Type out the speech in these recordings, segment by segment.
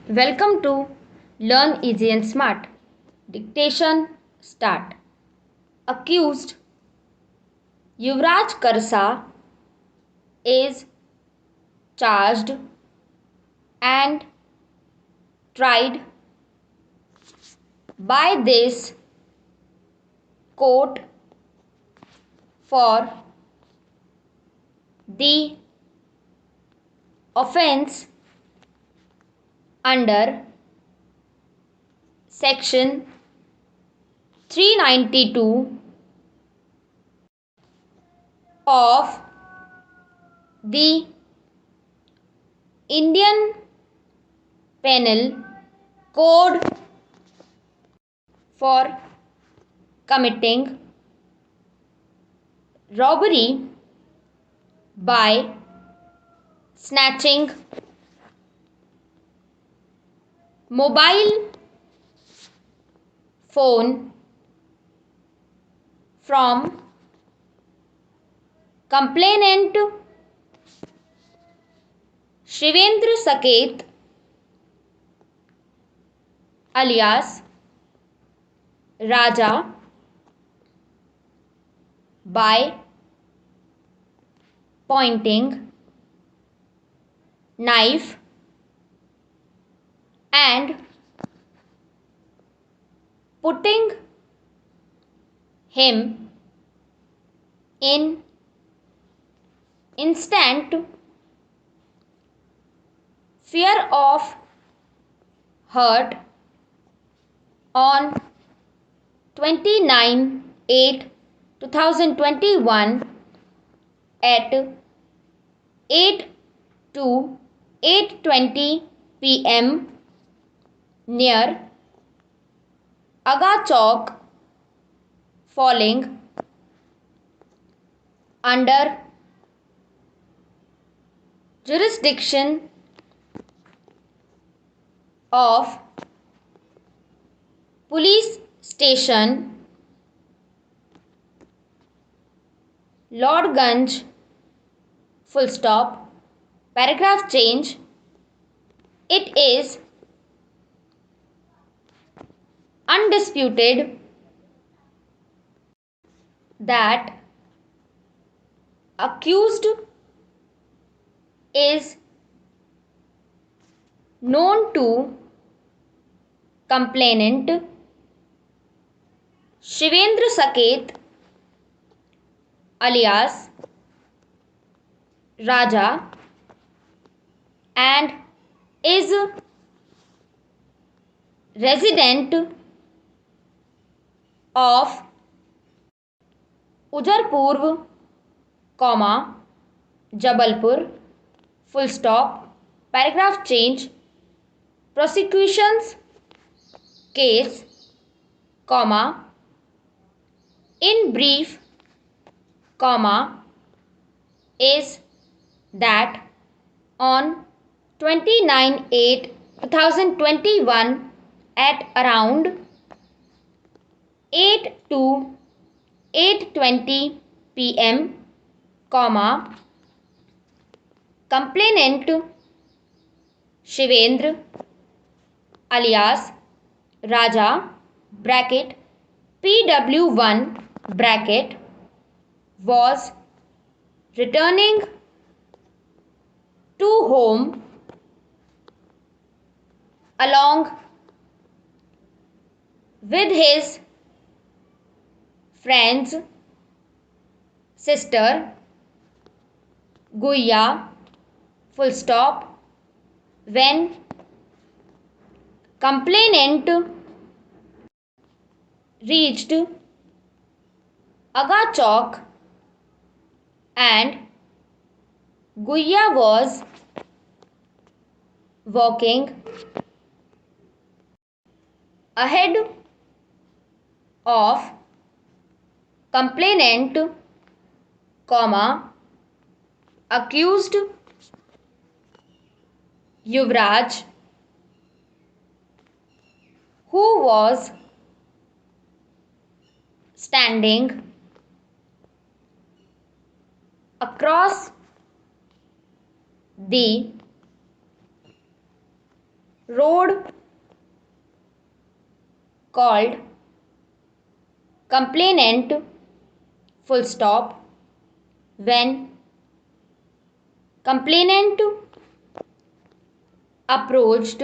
Welcome to Learn Easy and Smart. Dictation start. Accused Yuvraj Karsa is charged and tried by this court for the offence under section 392 of the Indian Penal Code for committing robbery by snatching mobile phone from complainant Shivendra Saket alias Raja by pointing knife and putting him in instant fear of hurt on 29/8/2021 at 8 to 8:20 p.m. near Aga Chowk, falling under jurisdiction of police station Lordganj, full stop, paragraph change. It is undisputed that accused is known to complainant Shivendra Saket alias Raja and is resident of Ujarpurv, Jabalpur, full stop, paragraph change, prosecution's case, in brief, is that on 29/8/2021 at around 8 to 8:20 p.m., complainant Shivendra alias Raja bracket PW1 bracket was returning to home along with his friend's sister Guya, full stop, when complainant reached Aga Chowk and Guya was walking ahead of complainant, accused Yuvraj, who was standing across the road called complainant full stop when complainant approached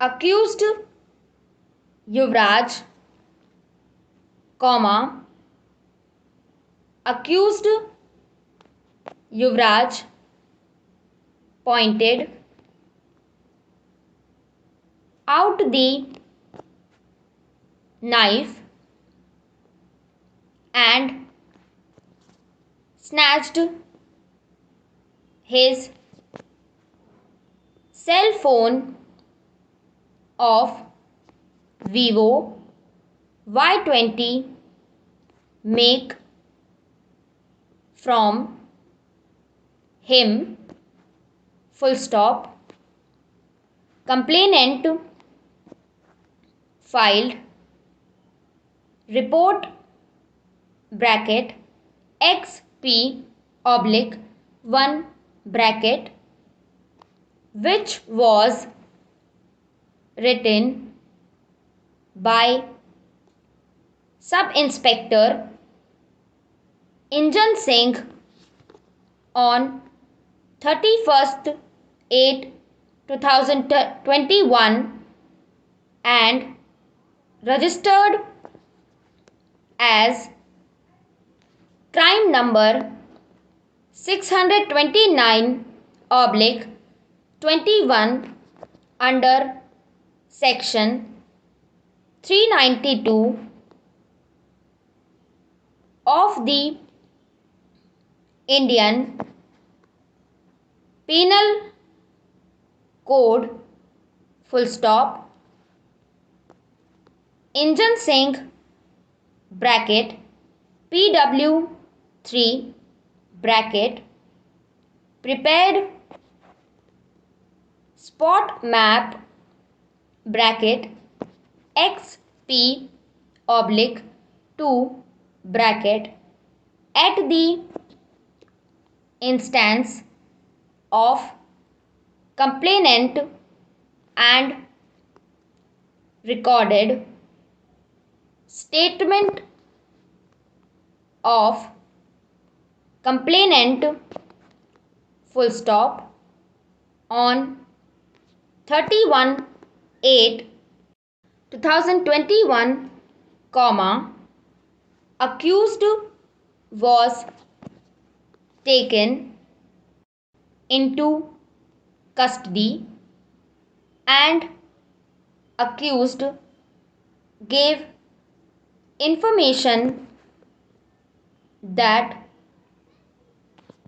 accused Yuvraj, comma, accused Yuvraj pointed out the knife and snatched his cell phone of Vivo Y20 make from him full stop. Complainant filed report bracket XP oblique 1 bracket, which was written by Sub-Inspector Injan Singh on 31st 8 2021 and registered as crime number 629 oblique 21 under section 392 of the Indian Penal Code full stop. Injan Singh bracket PW3 bracket prepared spot map bracket XP oblique 2 bracket at the instance of complainant and recorded statement of complainant full stop on 31/8/2021, comma, accused was taken into custody and accused gave information that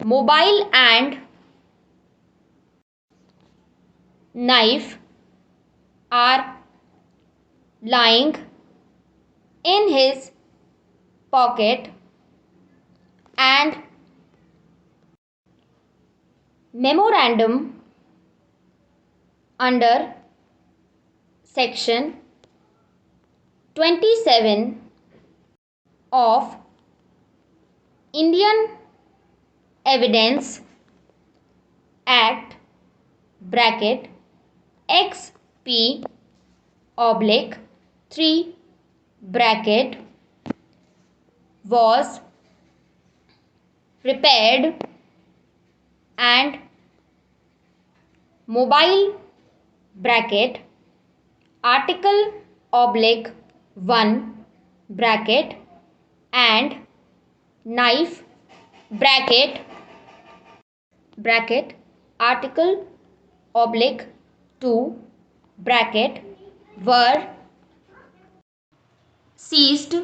mobile and knife are lying in his pocket and memorandum under section 27 of Indian Evidence Act bracket XP oblique 3 bracket was prepared and mobile bracket article oblique 1 bracket and knife bracket article oblique 2 bracket were seized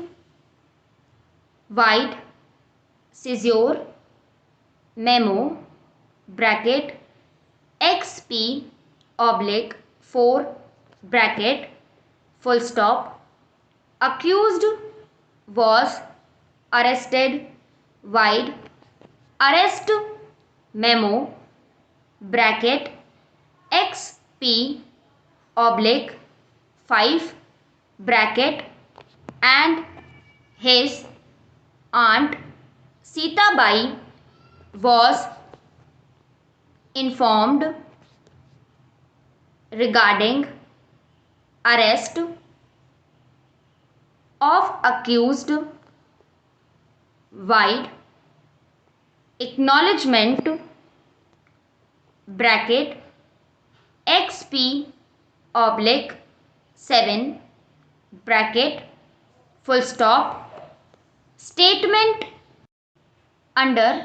wide seizure memo bracket XP oblique 4 bracket full stop. Accused was arrested wide arrest memo bracket XP oblique 5 bracket and his aunt Sita Bai was informed regarding arrest of accused wide acknowledgement bracket XP oblique 7 bracket full stop statement under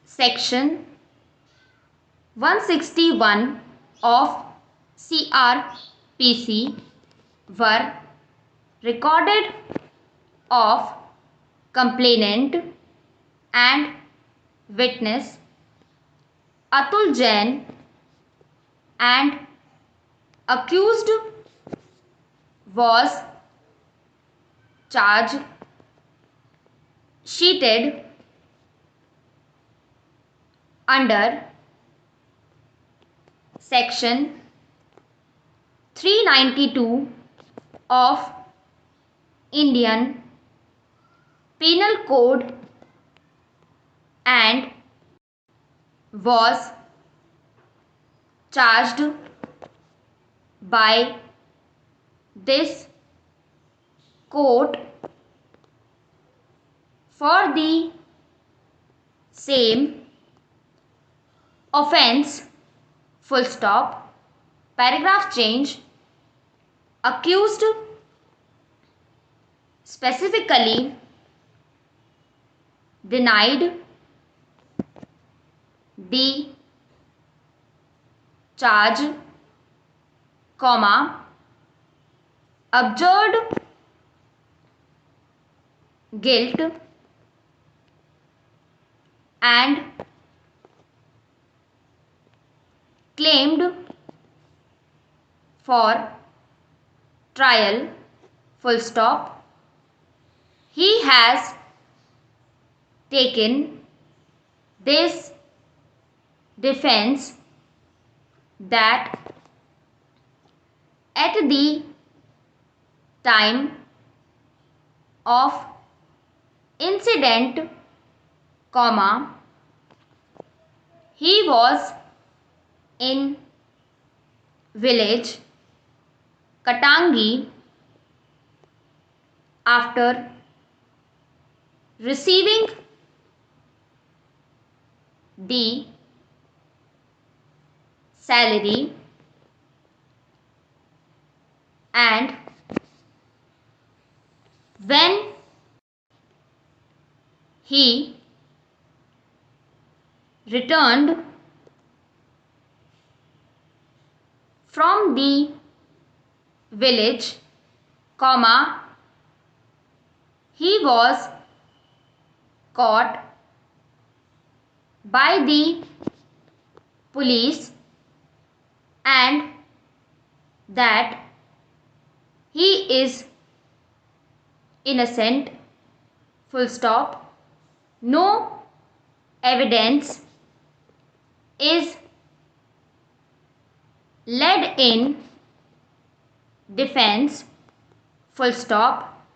section 161 of CRPC were recorded of complainant and witness Atul Jain and accused was charge sheeted under section 392 of Indian Penal Code and was charged by this court for the same offence full stop paragraph change accused specifically denied the charge, abjured guilt and claimed for trial full stop. He has taken this defense that at the time of incident, he was in village Katangi after receiving the salary and when he returned from the village, he was caught by the police and that he is innocent full stop. No evidence is led in defense full stop.